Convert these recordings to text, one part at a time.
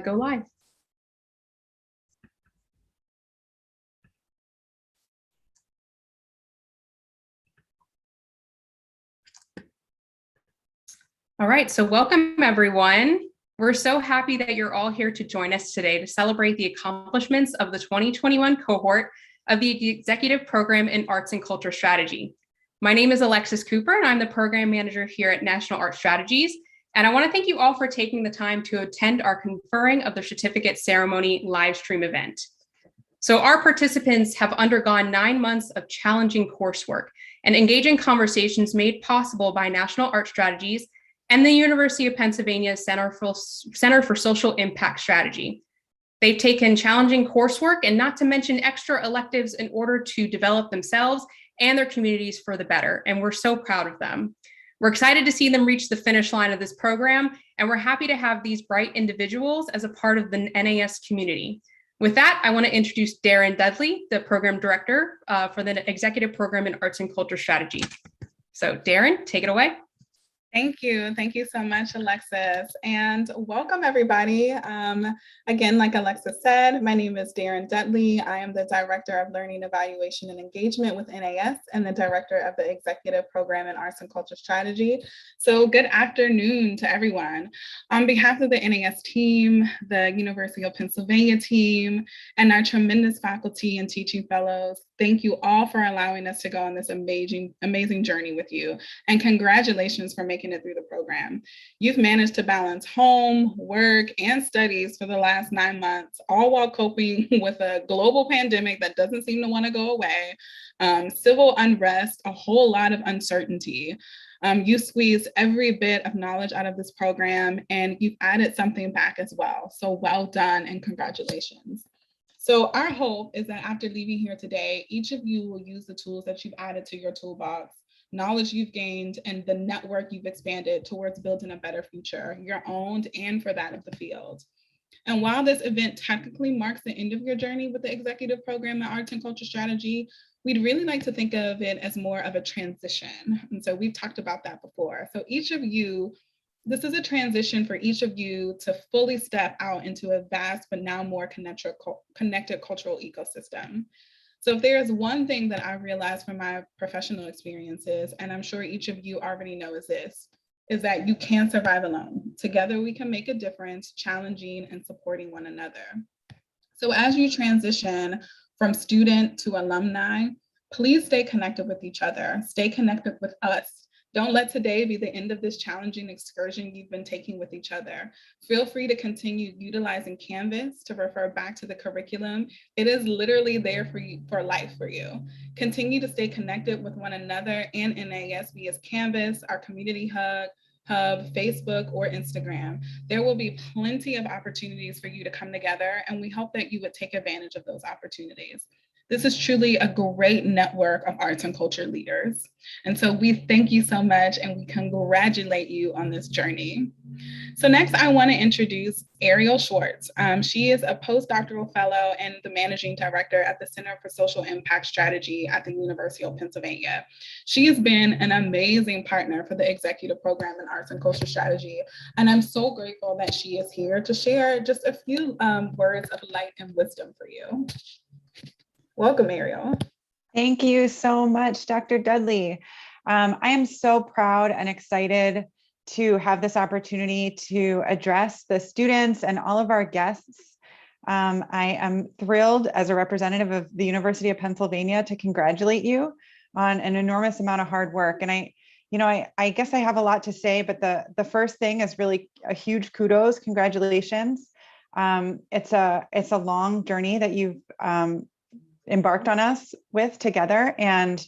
go live. All right, so welcome everyone. We're so happy that you're all here to join us today to celebrate the accomplishments of the 2021 cohort of the Executive Program in Arts and Culture Strategy. My name is Alexis Cooper, and I'm the Program Manager here at National Art Strategies. And I want to thank you all for taking the time to attend our conferring of the certificate ceremony live stream event. So our participants have undergone 9 months of challenging coursework and engaging conversations made possible by National Art Strategies and the University of Pennsylvania's Center for Social Impact Strategy. They've taken challenging coursework and not to mention extra electives in order to develop themselves and their communities for the better, and we're so proud of them. We're excited to see them reach the finish line of this program, and we're happy to have these bright individuals as a part of the NAS community. With that, I want to introduce Darren Dudley, the Program Director for the Executive Program in Arts and Culture Strategy. So Darren, take it away. Thank you. Thank you so much, Alexis, and welcome everybody. Again, like Alexis said, my name is Darren Dudley. I am the Director of Learning, Evaluation, and Engagement with NAS and the Director of the Executive Program in Arts and Culture Strategy. So good afternoon to everyone. On behalf of the NAS team, the University of Pennsylvania team, and our tremendous faculty and teaching fellows, thank you all for allowing us to go on this amazing journey with you. And congratulations for making it through the program. You've managed to balance home, work, and studies for the last 9 months, all while coping with a global pandemic that doesn't seem to want to go away, civil unrest, a whole lot of uncertainty. You squeezed every bit of knowledge out of this program, and you've added something back as well. So well done and congratulations. So our hope is that after leaving here today, each of you will use the tools that you've added to your toolbox, knowledge you've gained, and the network you've expanded towards building a better future, your own and for that of the field. And while this event technically marks the end of your journey with the Executive Program in Arts and Culture Strategy, we'd really like to think of it as more of a transition. And so we've talked about that before. So each of you, this is a transition for each of you to fully step out into a vast but now more connected cultural ecosystem. So if there is one thing that I realized from my professional experiences, and I'm sure each of you already know is this, is that you can't survive alone. Together we can make a difference, challenging and supporting one another. So as you transition from student to alumni, please stay connected with each other, stay connected with us. Don't let today be the end of this challenging excursion you've been taking with each other. Feel free to continue utilizing Canvas to refer back to the curriculum. It is literally there for you, for life for you. Continue to stay connected with one another and NAS via Canvas, our community hub, Facebook, or Instagram. There will be plenty of opportunities for you to come together, and we hope that you would take advantage of those opportunities. This is truly a great network of arts and culture leaders. And so we thank you so much and we congratulate you on this journey. So next I want to introduce Ariel Schwartz. She is a postdoctoral fellow and the managing director at the Center for Social Impact Strategy at the University of Pennsylvania. She has been an amazing partner for the Executive Program in Arts and Culture Strategy. And I'm so grateful that she is here to share just a few words of light and wisdom for you. Welcome, Ariel. Thank you so much, Dr. Dudley. I am so proud and excited to have this opportunity to address the students and all of our guests. I am thrilled as a representative of the University of Pennsylvania to congratulate you on an enormous amount of hard work. And I guess I have a lot to say, but the first thing is really a huge kudos, congratulations. It's a long journey that you've embarked on us with together, and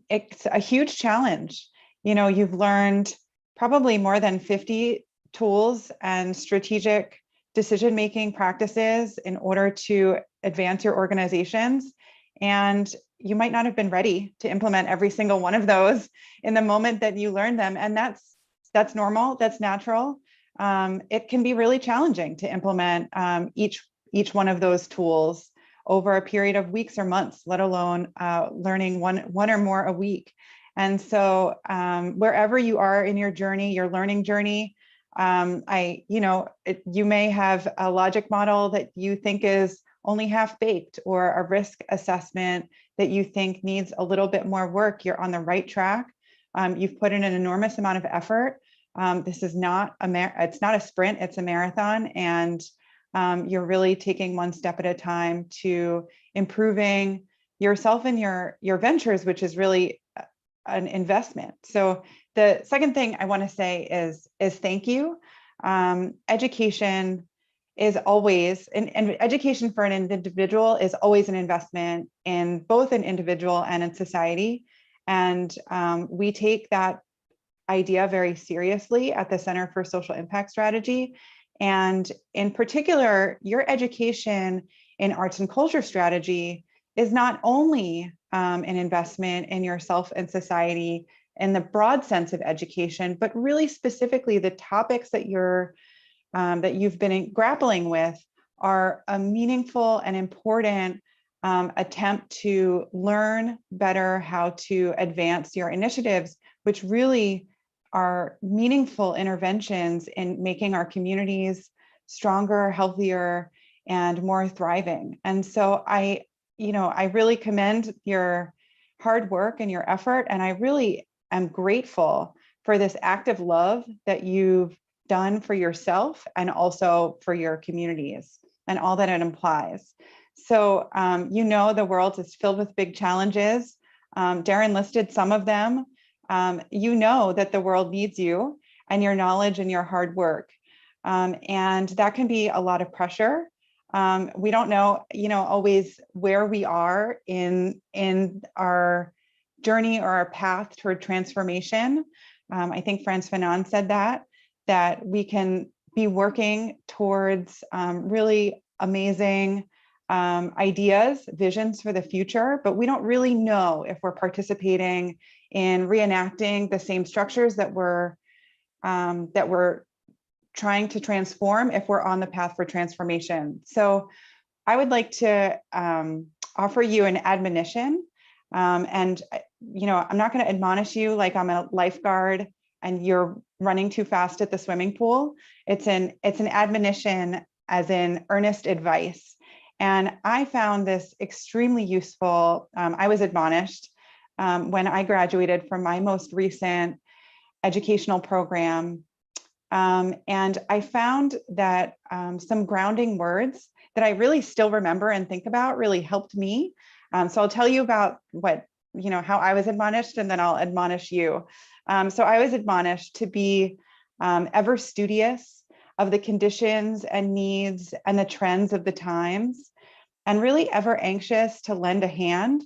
it's a huge challenge. You've learned probably more than 50 tools and strategic decision-making practices in order to advance your organizations, and you might not have been ready to implement every single one of those in the moment that you learned them, and that's normal, that's natural. It can be really challenging to implement each one of those tools over a period of weeks or months, let alone learning one or more a week. And so wherever you are in your journey, your learning journey, You may have a logic model that you think is only half baked, or a risk assessment that you think needs a little bit more work. You're on the right track. You've put in an enormous amount of effort. This is not it's not a sprint, it's a marathon. And you're really taking one step at a time to improving yourself and your ventures, which is really an investment. So the second thing I want to say is thank you. Education is always, and education for an individual is always an investment in both an individual and in society. And we take that idea very seriously at the Center for Social Impact Strategy. And in particular, your education in arts and culture strategy is not only an investment in yourself and society in the broad sense of education, but really specifically the topics that you've been grappling with are a meaningful and important attempt to learn better how to advance your initiatives, which really are meaningful interventions in making our communities stronger, healthier, and more thriving. And so I really commend your hard work and your effort, and I really am grateful for this act of love that you've done for yourself and also for your communities and all that it implies. So, the world is filled with big challenges. Darren listed some of them. That the world needs you and your knowledge and your hard work. And that can be a lot of pressure. We don't know, always where we are in our journey or our path toward transformation. I think Frantz Fanon said that we can be working towards really amazing ideas, visions for the future, but we don't really know if we're participating in reenacting the same structures that we're trying to transform if we're on the path for transformation. So I would like to offer you an admonition. I'm not going to admonish you like I'm a lifeguard and you're running too fast at the swimming pool. It's an admonition as in earnest advice. And I found this extremely useful. I was admonished when I graduated from my most recent educational program. And I found that some grounding words that I really still remember and think about really helped me. So I'll tell you about how I was admonished, and then I'll admonish you. So I was admonished to be ever studious of the conditions and needs and the trends of the times, and really ever anxious to lend a hand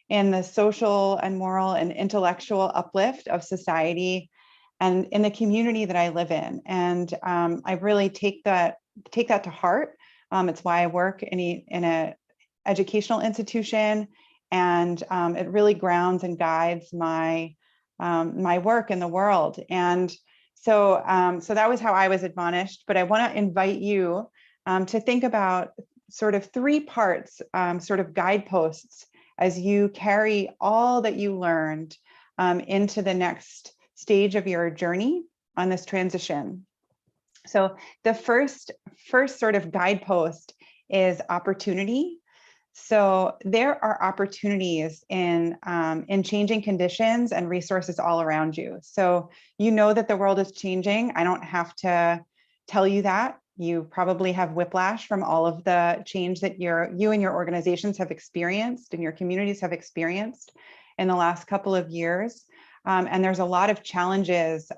in the social and moral and intellectual uplift of society and in the community that I live in. And I really take that to heart. It's why I work in an educational institution, and it really grounds and guides my work in the world. And so that was how I was admonished. But I want to invite you to think about sort of three parts, sort of guideposts, as you carry all that you learned into the next stage of your journey on this transition. So the first sort of guidepost is opportunity. So there are opportunities in changing conditions and resources all around you. So that the world is changing. I don't have to tell you that. You probably have whiplash from all of the change that you and your organizations have experienced and your communities have experienced in the last couple of years. And there's a lot of challenges,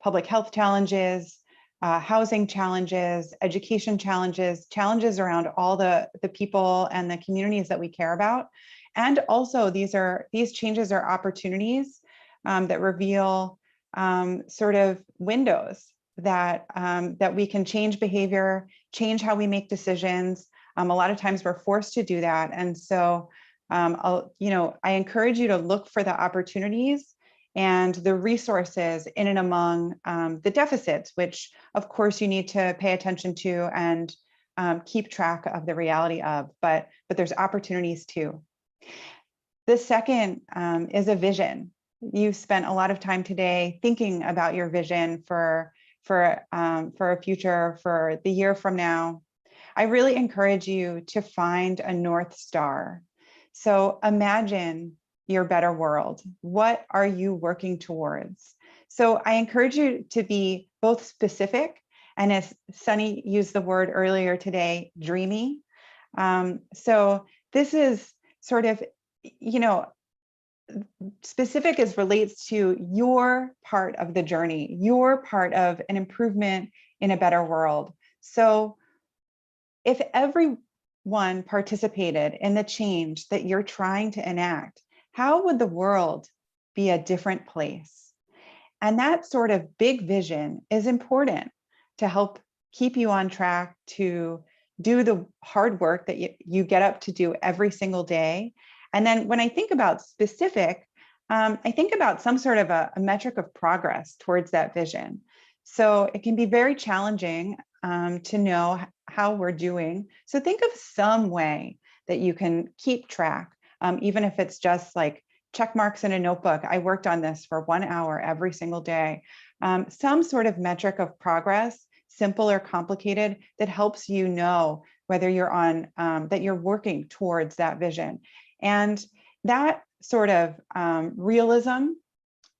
public health challenges, housing challenges, education challenges around all the people and the communities that we care about. And also these changes are opportunities that reveal sort of windows that we can change behavior, change how we make decisions. A lot of times we're forced to do that. And so, I encourage you to look for the opportunities and the resources in and among the deficits, which of course you need to pay attention to and keep track of the reality of, but there's opportunities too. The second is a vision. You've spent a lot of time today thinking about your vision for for a future, for the year from now, I really encourage you to find a North Star. So imagine your better world. What are you working towards? So I encourage you to be both specific, and as Sunny used the word earlier today, dreamy. So this is sort of, you know, specific as relates to your part of the journey, your part of an improvement in a better world. So if everyone participated in the change that you're trying to enact, how would the world be a different place? And that sort of big vision is important to help keep you on track to do the hard work that you get up to do every single day. And then when I think about specific, I think about some sort of a metric of progress towards that vision. So it can be very challenging to know how we're doing. So think of some way that you can keep track, even if it's just like check marks in a notebook. I worked on this for 1 hour every single day. Some sort of metric of progress, simple or complicated, that helps you know whether you're on, that you're working towards that vision. And that sort of realism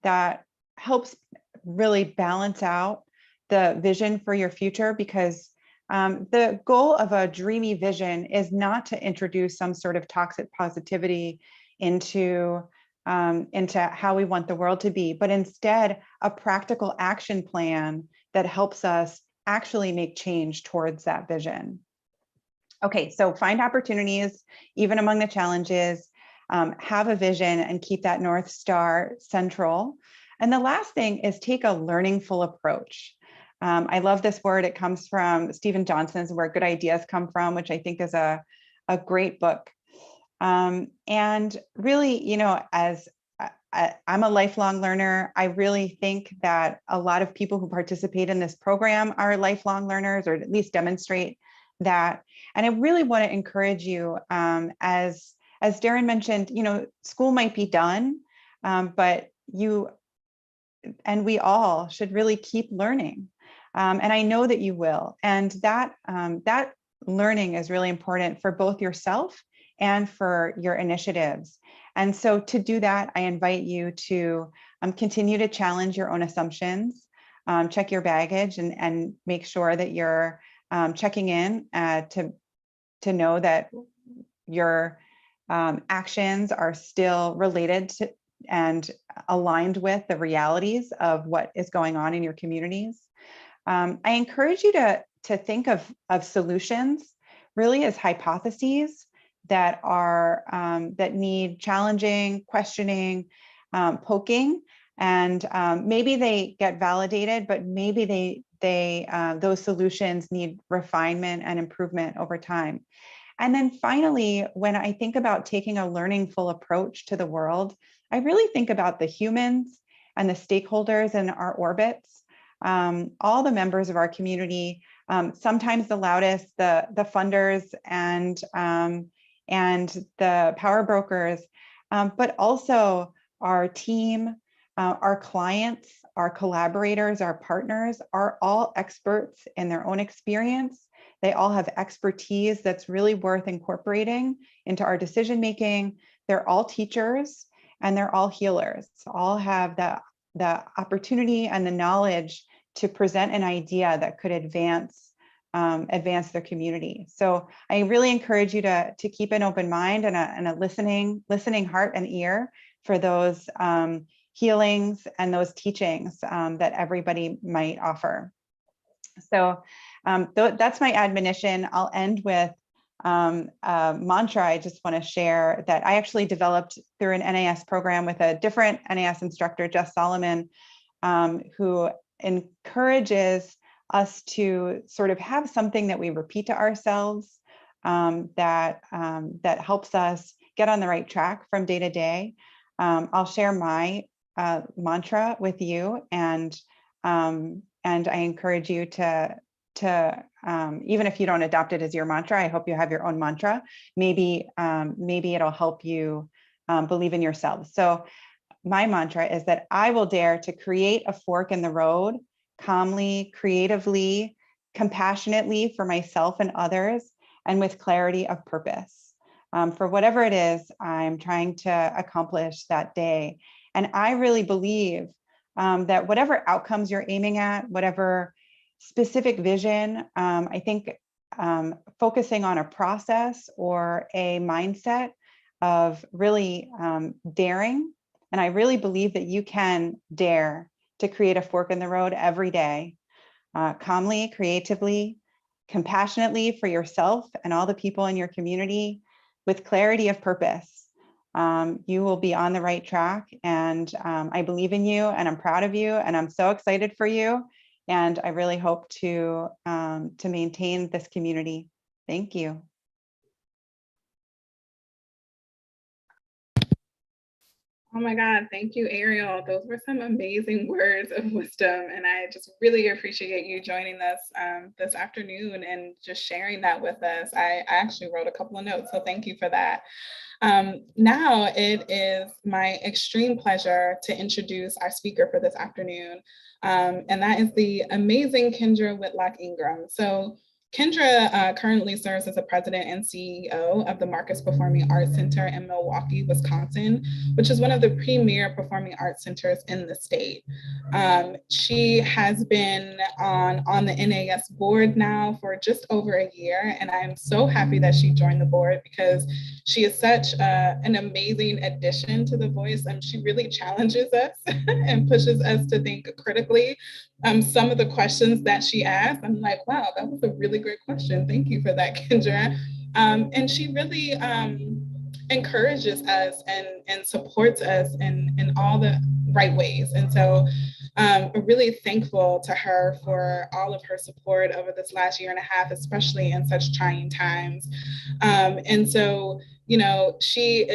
that helps really balance out the vision for your future, because the goal of a dreamy vision is not to introduce some sort of toxic positivity into how we want the world to be, but instead a practical action plan that helps us actually make change towards that vision. Okay, so find opportunities, even among the challenges, have a vision and keep that North Star central. And the last thing is take a learningful approach. I love this word. It comes from Stephen Johnson's Where Good Ideas Come From, which I think is a great book. And really, you know, as I'm a lifelong learner, I really think that a lot of people who participate in this program are lifelong learners, or at least demonstrate that. And I really want to encourage you, as Darren mentioned, you know, school might be done, but you and we all should really keep learning. And I know that you will. And that learning is really important for both yourself and for your initiatives. And so to do that, I invite you to continue to challenge your own assumptions, check your baggage, and make sure that you're checking in to know that your actions are still related to and aligned with the realities of what is going on in your communities. I encourage you to think of solutions really as hypotheses that are that need challenging, questioning, poking, and maybe they get validated, but maybe those solutions need refinement and improvement over time. And then finally, when I think about taking a learningful approach to the world, I really think about the humans and the stakeholders in our orbits, all the members of our community, sometimes the loudest, the funders and the power brokers, but also our team, our clients, our collaborators, our partners are all experts in their own experience. They all have expertise that's really worth incorporating into our decision making. They're all teachers and they're all healers. All have the opportunity and the knowledge to present an idea that could advance their community. So I really encourage you to keep an open mind and a listening heart and ear for those healings and those teachings that everybody might offer. So that's my admonition. I'll end with a mantra I just want to share that I actually developed through an NAS program with a different NAS instructor, Jess Solomon, who encourages us to sort of have something that we repeat to ourselves that helps us get on the right track from day to day. I'll share my mantra with you, and I encourage you to even if you don't adopt it as your mantra, I hope you have your own mantra. Maybe it'll help you believe in yourself. So my mantra is that I will dare to create a fork in the road calmly, creatively, compassionately for myself and others, and with clarity of purpose. For whatever it is I'm trying to accomplish that day. And I really believe that whatever outcomes you're aiming at, whatever specific vision, I think focusing on a process or a mindset of really daring. And I really believe that you can dare to create a fork in the road every day, calmly, creatively, compassionately for yourself and all the people in your community, with clarity of purpose. You will be on the right track, and I believe in you, and I'm proud of you, and I'm so excited for you. And I really hope to maintain this community. Thank you. Oh my God, thank you, Ariel. Those were some amazing words of wisdom. And I just really appreciate you joining us this afternoon and just sharing that with us. I actually wrote a couple of notes, so thank you for that. Now it is my extreme pleasure to introduce our speaker for this afternoon. And that is the amazing Kendra Whitlock Ingram. So Kendra currently serves as the president and CEO of the Marcus Performing Arts Center in Milwaukee, Wisconsin, which is one of the premier performing arts centers in the state. She has been on the NAS board now for just over a year, and I'm so happy that she joined the board because she is such an amazing addition to the voice, and she really challenges us and pushes us to think critically. Some of the questions that she asked, I'm like, wow, that was a really great question. Thank you for that, Kendra. And she really encourages us and supports us in all the right ways. And so I'm really thankful to her for all of her support over this last year and a half, especially in such trying times. And so, you know, she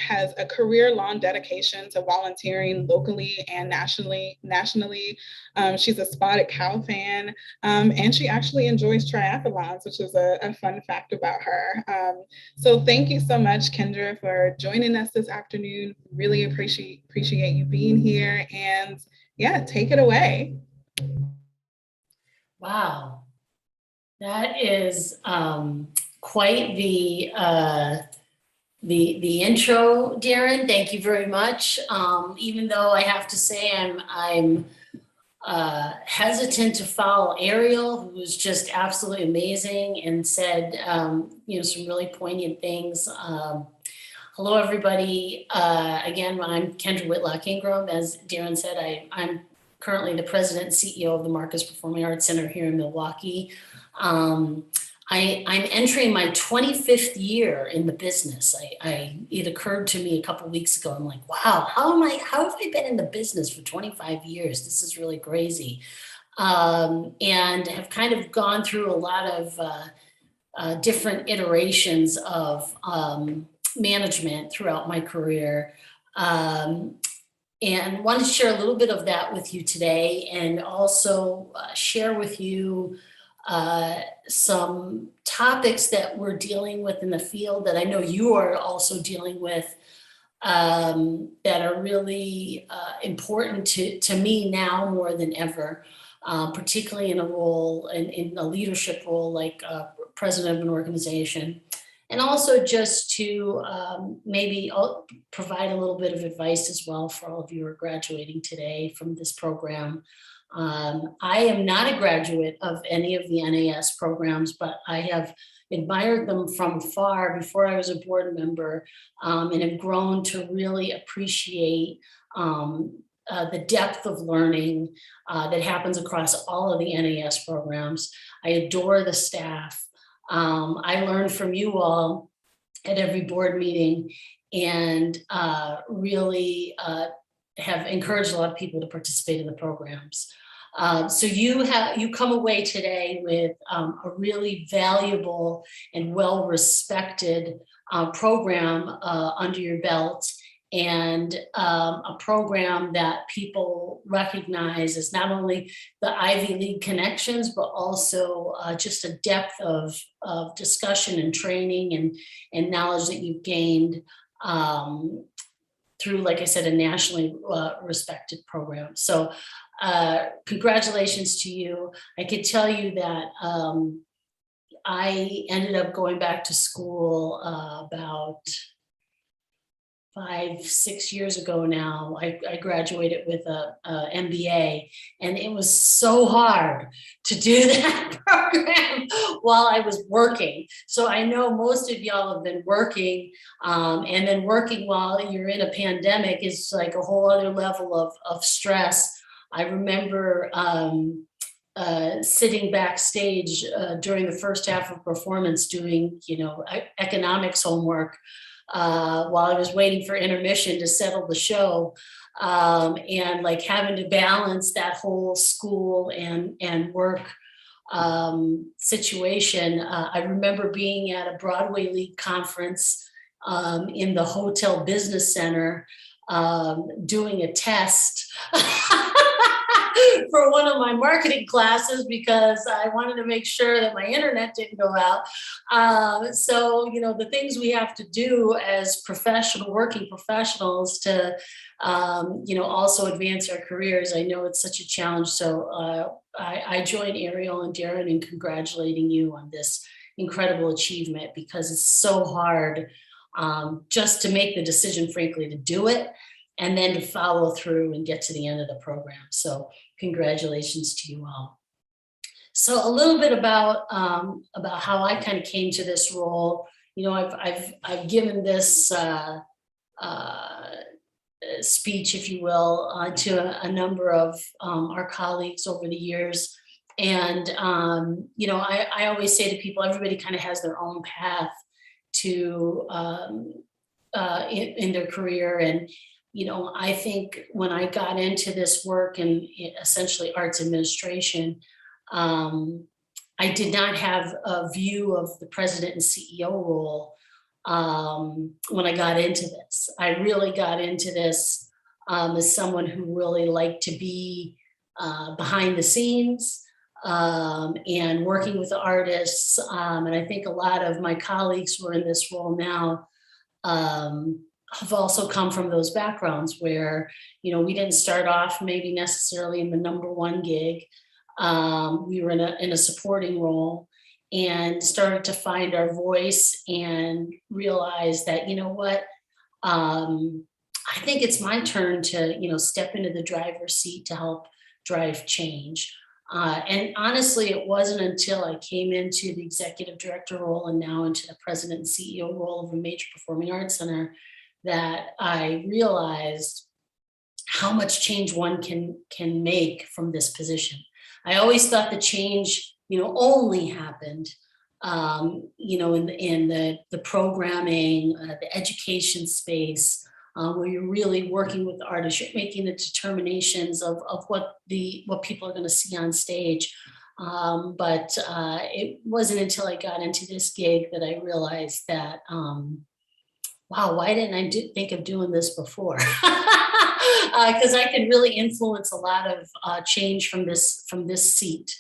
has a career-long dedication to volunteering locally and nationally. She's a spotted cow fan, and she actually enjoys triathlons, which is a fun fact about her. So thank you so much, Kendra, for joining us this afternoon. Really appreciate you being here, and yeah, take it away. Wow, that is quite the intro, Darren. Thank you very much. Even though I have to say I'm hesitant to follow Ariel, who was just absolutely amazing and said you know, some really poignant things. Hello, everybody. Again, I'm Kendra Whitlock Ingram. As Darren said, I'm currently the president and CEO of the Marcus Performing Arts Center here in Milwaukee. I'm entering my 25th year in the business. It occurred to me a couple of weeks ago. I'm like, wow, how have I been in the business for 25 years? This is really crazy. And have kind of gone through a lot of different iterations of management throughout my career. And wanted to share a little bit of that with you today, and also share with you some topics that we're dealing with in the field that I know you are also dealing with, that are really important to me now more than ever, particularly in a role, in a leadership role like president of an organization. And also just to maybe provide a little bit of advice as well for all of you who are graduating today from this program. I am not a graduate of any of the NAS programs, but I have admired them from far before I was a board member, and have grown to really appreciate the depth of learning that happens across all of the NAS programs. I adore the staff. I learn from you all at every board meeting, and really have encouraged a lot of people to participate in the programs. So you come away today with a really valuable and well-respected program under your belt, and a program that people recognize as not only the Ivy League connections, but also just a depth of discussion and training and knowledge that you've gained through, like I said, a nationally respected program. So congratulations to you. I could tell you that I ended up going back to school about 5-6 years ago now. I graduated with a MBA, and it was so hard to do that program while I was working. So I know most of y'all have been working, and then working while you're in a pandemic is like a whole other level of stress. I remember sitting backstage during the first half of performance doing, economics homework while I was waiting for intermission to settle the show, and like having to balance that whole school and work situation. I remember being at a Broadway League conference in the Hotel Business Center doing a test for one of my marketing classes because I wanted to make sure that my internet didn't go out. So, the things we have to do as working professionals to, also advance our careers. I know it's such a challenge. So I join Ariel and Darren in congratulating you on this incredible achievement, because it's so hard just to make the decision, frankly, to do it, and then to follow through and get to the end of the program. So congratulations to you all. So a little bit about how I kind of came to this role. I've given this speech, if you will, to a number of our colleagues over the years. And, I always say to people, everybody kind of has their own path to in their career. And, I think when I got into this work in essentially arts administration, I did not have a view of the president and CEO role when I got into this. I really got into this as someone who really liked to be behind the scenes and working with the artists. And I think a lot of my colleagues who are in this role now have also come from those backgrounds where, we didn't start off maybe necessarily in the number one gig. We were in a supporting role and started to find our voice and realize that, I think it's my turn to, step into the driver's seat to help drive change. And honestly, it wasn't until I came into the executive director role and now into the president and CEO role of a major performing arts center that I realized how much change one can make from this position. I always thought the change, only happened, in the programming, the education space, where you're really working with the artists, you're making the determinations of what people are going to see on stage. But it wasn't until I got into this gig that I realized that, wow, why didn't I think of doing this before? Because I can really influence a lot of change from this seat.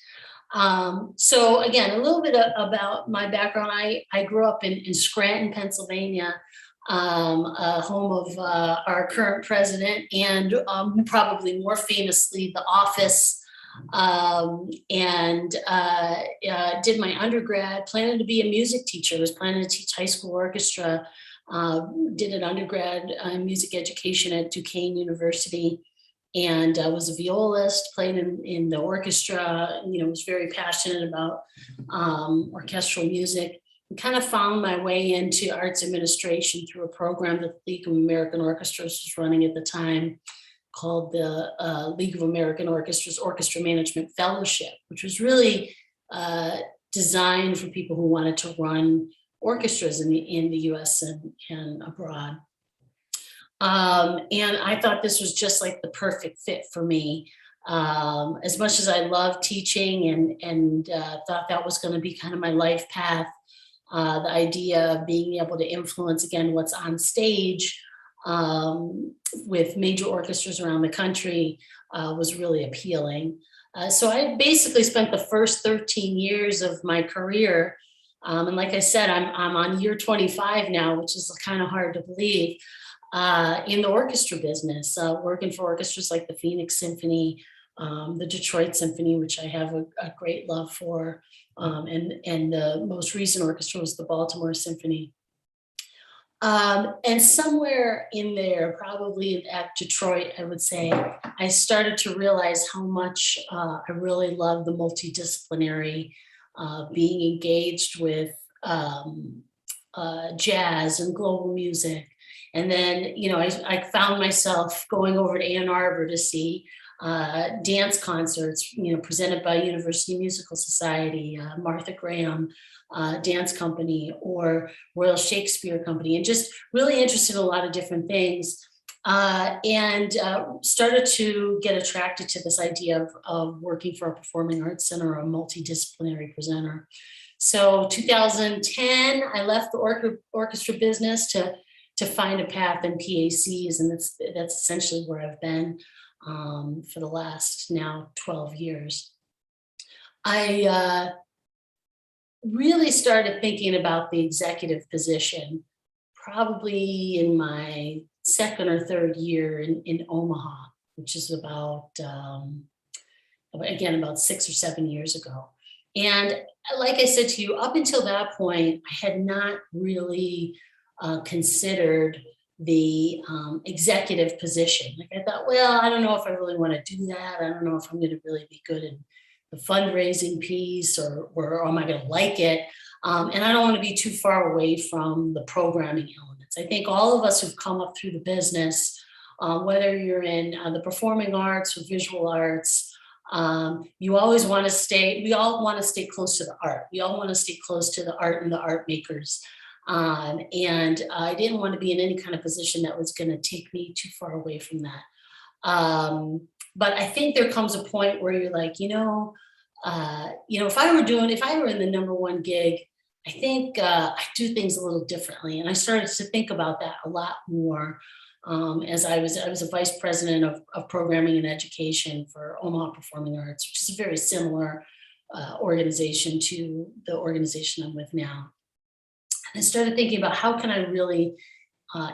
So again, a little bit about my background. I grew up in Scranton, Pennsylvania, home of our current president, and probably more famously, The Office. And did my undergrad, planning to be a music teacher, was planning to teach high school orchestra. Did an undergrad music education at Duquesne University, and was a violist, played in the orchestra, was very passionate about orchestral music, and kind of found my way into arts administration through a program that the League of American Orchestras was running at the time called the League of American Orchestras Orchestra Management Fellowship, which was really designed for people who wanted to run orchestras in the US and abroad. And I thought this was just like the perfect fit for me. As much as I love teaching and thought that was going to be kind of my life path, the idea of being able to influence, again, what's on stage with major orchestras around the country was really appealing. So I basically spent the first 13 years of my career, and like I said, I'm on year 25 now, which is kind of hard to believe, in the orchestra business, working for orchestras like the Phoenix Symphony, the Detroit Symphony, which I have a great love for, and the most recent orchestra was the Baltimore Symphony. And somewhere in there, probably at Detroit, I would say, I started to realize how much I really love the multidisciplinary, being engaged with jazz and global music. And then, I found myself going over to Ann Arbor to see dance concerts, presented by University Musical Society, Martha Graham Dance Company, or Royal Shakespeare Company, and just really interested in a lot of different things. And started to get attracted to this idea of working for a performing arts center, a multidisciplinary presenter. So 2010, I left the orchestra business to find a path in PACs, and that's essentially where I've been for the last now 12 years. I really started thinking about the executive position probably in my second or third year in Omaha, which is about 6 or 7 years ago. And like I said to you, up until that point, I had not really considered the executive position. Like I thought, well, I don't know if I really want to do that. I don't know if I'm going to really be good in the fundraising piece, or am I going to like it? And I don't want to be too far away from the programming elements. I think all of us who've come up through the business, whether you're in the performing arts or visual arts, you always want to stay, we all want to stay close to the art. We all want to stay close to the art and the art makers. And I didn't want to be in any kind of position that was going to take me too far away from that. But I think there comes a point where you're like, if I were in the number one gig, I think I do things a little differently. And I started to think about that a lot more as I was a vice president of programming and education for Omaha Performing Arts, which is a very similar organization to the organization I'm with now. And I started thinking about how can I really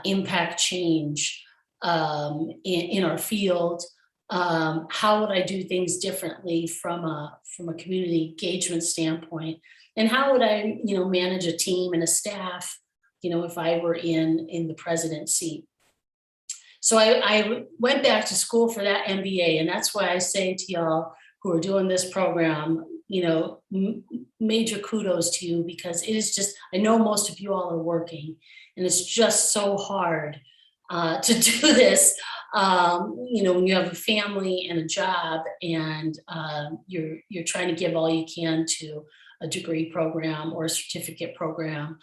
impact change in our field. How would I do things differently from a community engagement standpoint, and how would I manage a team and a staff if I were in the president's seat? So I went back to school for that MBA, and that's why I say to y'all who are doing this program, major kudos to you, because it is just, I know most of you all are working, and it's just so hard to do this. When you have a family and a job, and you're trying to give all you can to a degree program or a certificate program.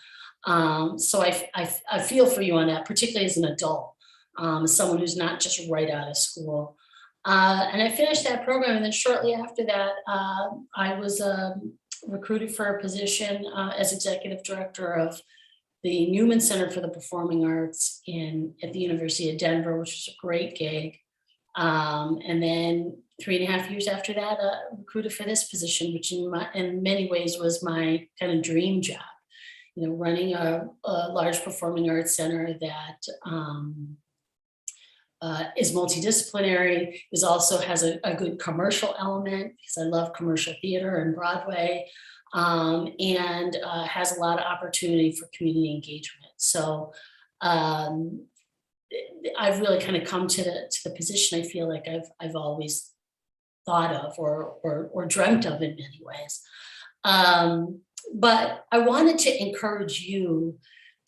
So I feel for you on that, particularly as an adult, as someone who's not just right out of school. And I finished that program, and then shortly after that, I was recruited for a position as executive director of the Newman Center for the Performing Arts at the University of Denver, which was a great gig. And then 3.5 years after that, recruited for this position, which in many ways was my kind of dream job. Running a large performing arts center that is multidisciplinary, also has a good commercial element, because I love commercial theater and Broadway. And has a lot of opportunity for community engagement. So I've really kind of come to the position I feel like I've always thought of or dreamt of in many ways. But I wanted to encourage you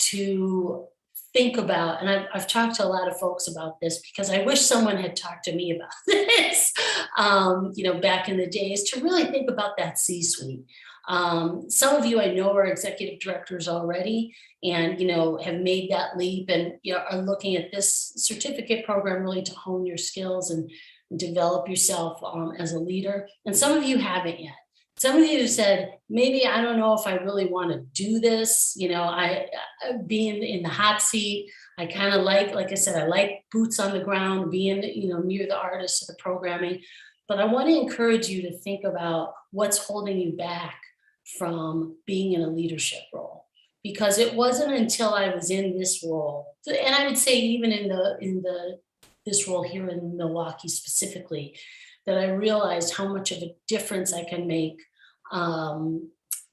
to think about, and I've talked to a lot of folks about this, because I wish someone had talked to me about this, back in the days, to really think about that C-suite. Some of you I know are executive directors already, and have made that leap, and are looking at this certificate program really to hone your skills and develop yourself as a leader. And some of you haven't yet. Some of you have said, maybe I don't know if I really want to do this. I being in the hot seat, I kind of like I said, I like boots on the ground, being near the artists, the programming. But I want to encourage you to think about what's holding you back from being in a leadership role, because it wasn't until I was in this role, and I would say even in this role here in Milwaukee specifically, that I realized how much of a difference I can make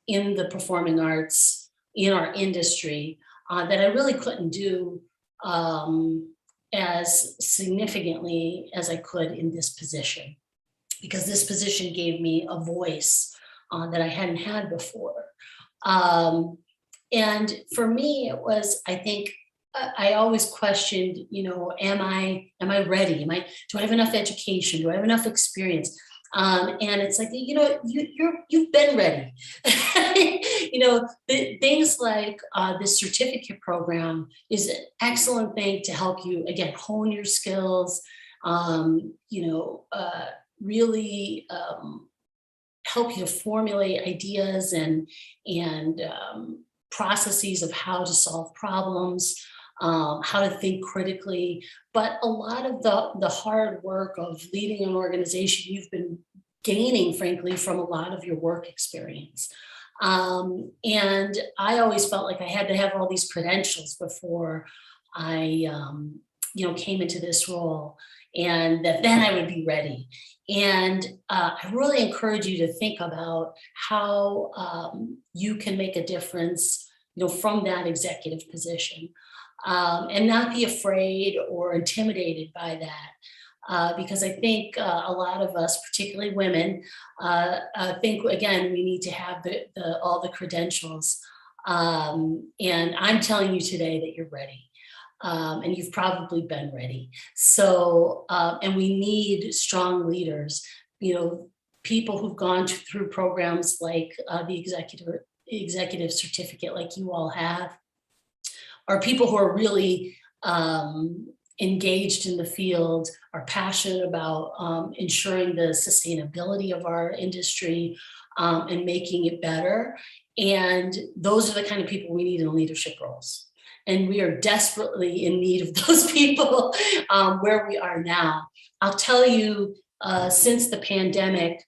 in the performing arts, in our industry, that I really couldn't do as significantly as I could in this position, because this position gave me a voice that I hadn't had before. And for me, it was, I think, I always questioned, am I ready? Do I have enough education? Do I have enough experience? And it's like, you've been ready. Things like this certificate program is an excellent thing to help you, again, hone your skills, really help you to formulate ideas and processes of how to solve problems, how to think critically. But a lot of the hard work of leading an organization, you've been gaining, frankly, from a lot of your work experience. And I always felt like I had to have all these credentials before I, came into this role, and that then I would be ready. And I really encourage you to think about how you can make a difference, from that executive position, and not be afraid or intimidated by that. Because I think a lot of us, particularly women, think, again, we need to have all the credentials. And I'm telling you today that you're ready. And you've probably been ready. So, and we need strong leaders, people who've gone through programs like the executive certificate, like you all have, are people who are really engaged in the field, are passionate about ensuring the sustainability of our industry and making it better. And those are the kind of people we need in leadership roles. And we are desperately in need of those people where we are now. I'll tell you, since the pandemic,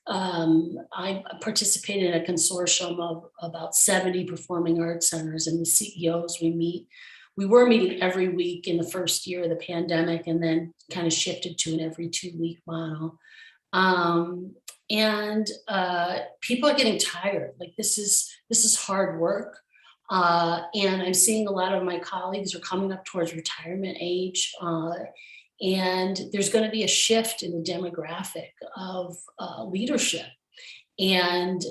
I participated in a consortium of about 70 performing arts centers, and the CEOs we were meeting every week in the first year of the pandemic, and then kind of shifted to an every 2-week model. And people are getting tired. Like, this is hard work. And I'm seeing a lot of my colleagues are coming up towards retirement age. And there's going to be a shift in the demographic of leadership. And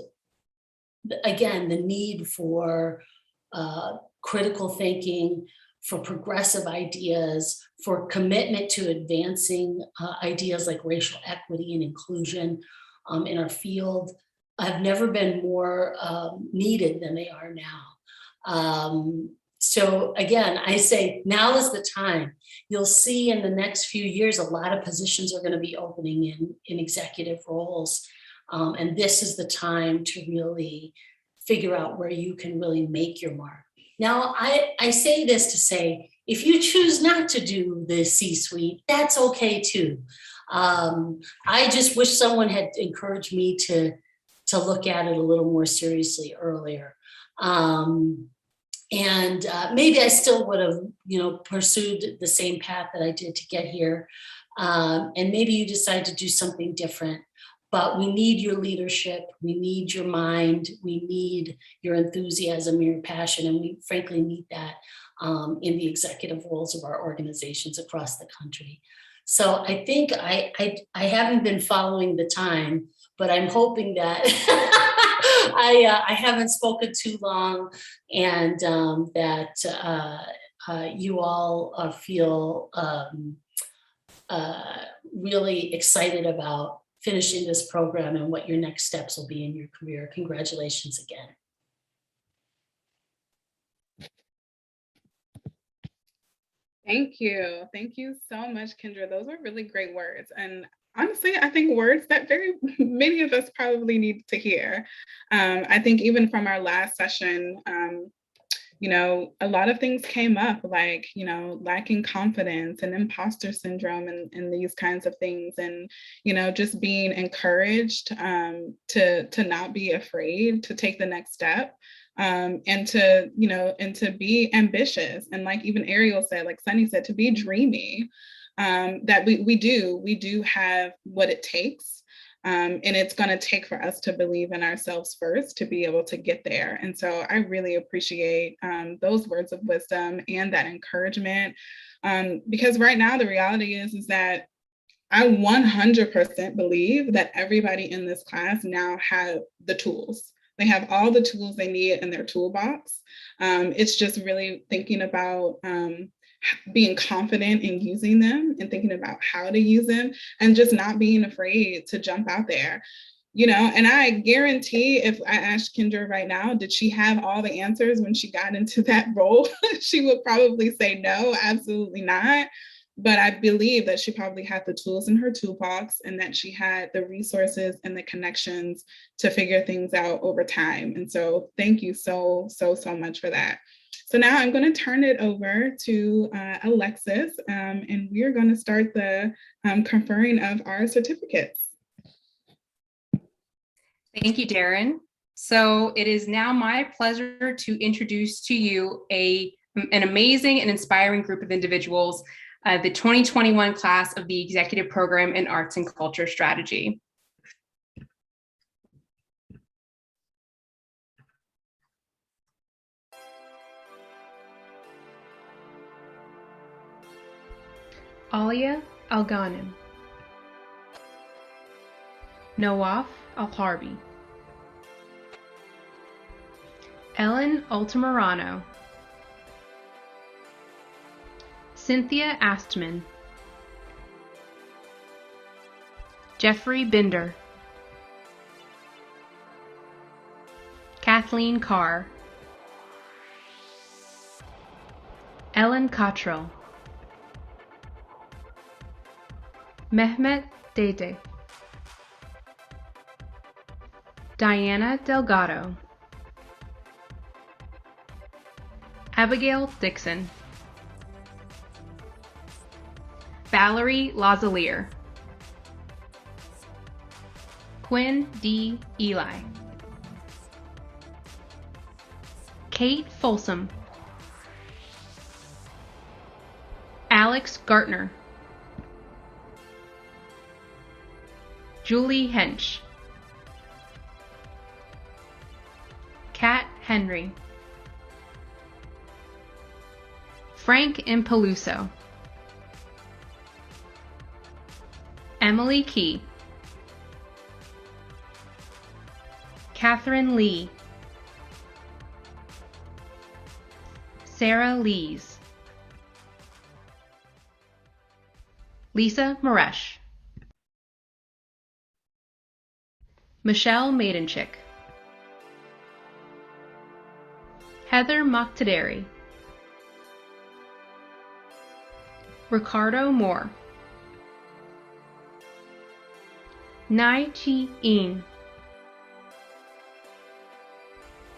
again, the need for critical thinking, for progressive ideas, for commitment to advancing ideas like racial equity and inclusion in our field have never been more needed than they are now. So again, I say now is the time. You'll see in the next few years, a lot of positions are going to be opening in executive roles. And this is the time to really figure out where you can really make your mark. Now, I say this to say, if you choose not to do the C-suite, that's okay too. I just wish someone had encouraged me to look at it a little more seriously earlier. And maybe I still would have, pursued the same path that I did to get here. And maybe you decide to do something different. But we need your leadership. We need your mind. We need your enthusiasm, your passion, and we frankly need that in the executive roles of our organizations across the country. So I think I haven't been following the time, but I'm hoping that I haven't spoken too long, and that you all feel really excited about finishing this program and what your next steps will be in your career. Congratulations again. Thank you. Thank you so much, Kendra. Those were really great words. And honestly, I think words that very many of us probably need to hear. I think even from our last session, a lot of things came up, like, lacking confidence and imposter syndrome and these kinds of things. And, just being encouraged to not be afraid to take the next step. And to be ambitious. And like even Ariel said, like Sunny said, to be dreamy. that we do have what it takes. And it's going to take for us to believe in ourselves first to be able to get there. And so I really appreciate those words of wisdom and that encouragement, because right now the reality is that I 100% believe that everybody in this class now have the tools. They have all the tools they need in their toolbox. It's just really thinking about being confident in using them and thinking about how to use them and just not being afraid to jump out there. You know, and I guarantee if I asked Kendra right now, did she have all the answers when she got into that role? She would probably say no, absolutely not. But I believe that she probably had the tools in her toolbox and that she had the resources and the connections to figure things out over time. And so thank you so much for that. So now I'm going to turn it over to Alexis, and we're going to start the conferring of our certificates. Thank you, Darren. So it is now my pleasure to introduce to you an amazing and inspiring group of individuals, the 2021 class of the Executive Program in Arts and Culture Strategy. Alia Al-Ghanim, Nawaf Al-Harbi, Ellen Altamirano, Cynthia Astman, Jeffrey Binder, Kathleen Carr, Ellen Cottrell, Mehmet Dede, Diana Delgado, Abigail Dixon, Valerie Lazalier, Quinn D. Eli, Kate Folsom, Alex Gartner, Julie Hench, Kat Henry, Frank Impeluso, Emily Key, Catherine Lee, Sarah Lees, Lisa Maresh, Michelle Maidenchick, Heather Mokhtaderi, Ricardo Moore, Nai Chi Een,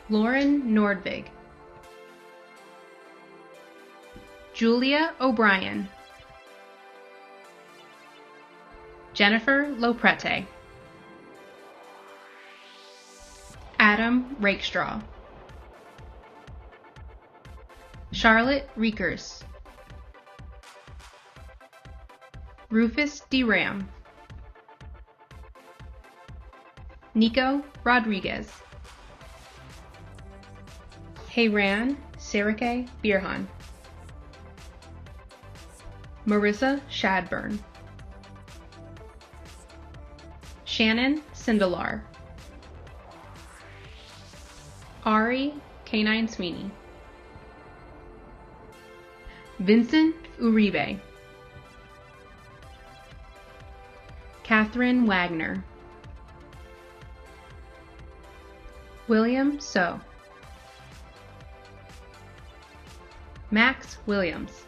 Lauren Nordvig, Julia O'Brien, Jennifer Loprete, Adam Rakestraw, Charlotte Reekers, Rufus D. Ram, Nico Rodriguez, Heyran Sarake Birhan, Marissa Shadburn, Shannon Sindelar, Ari Canine Sweeney, Vincent Uribe, Catherine Wagner, William So, Max Williams,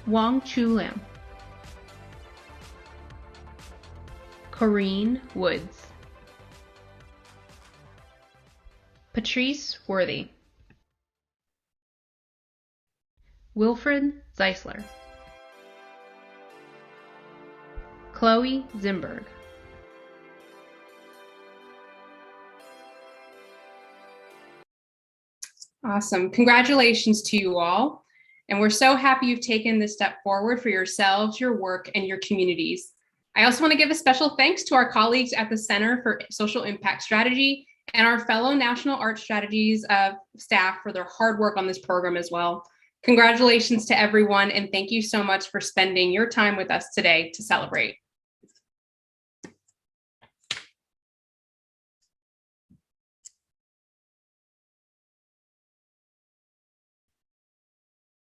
Wong Chu Lim, Corrine Woods, Patrice Worthy, Wilfred Zeisler, Chloe Zimberg, Awesome. Congratulations to you all. And we're so happy you've taken this step forward for yourselves, your work, and your communities. I also want to give a special thanks to our colleagues at the Center for Social Impact Strategy and our fellow National Art Strategies staff for their hard work on this program as well. Congratulations to everyone, and thank you so much for spending your time with us today to celebrate.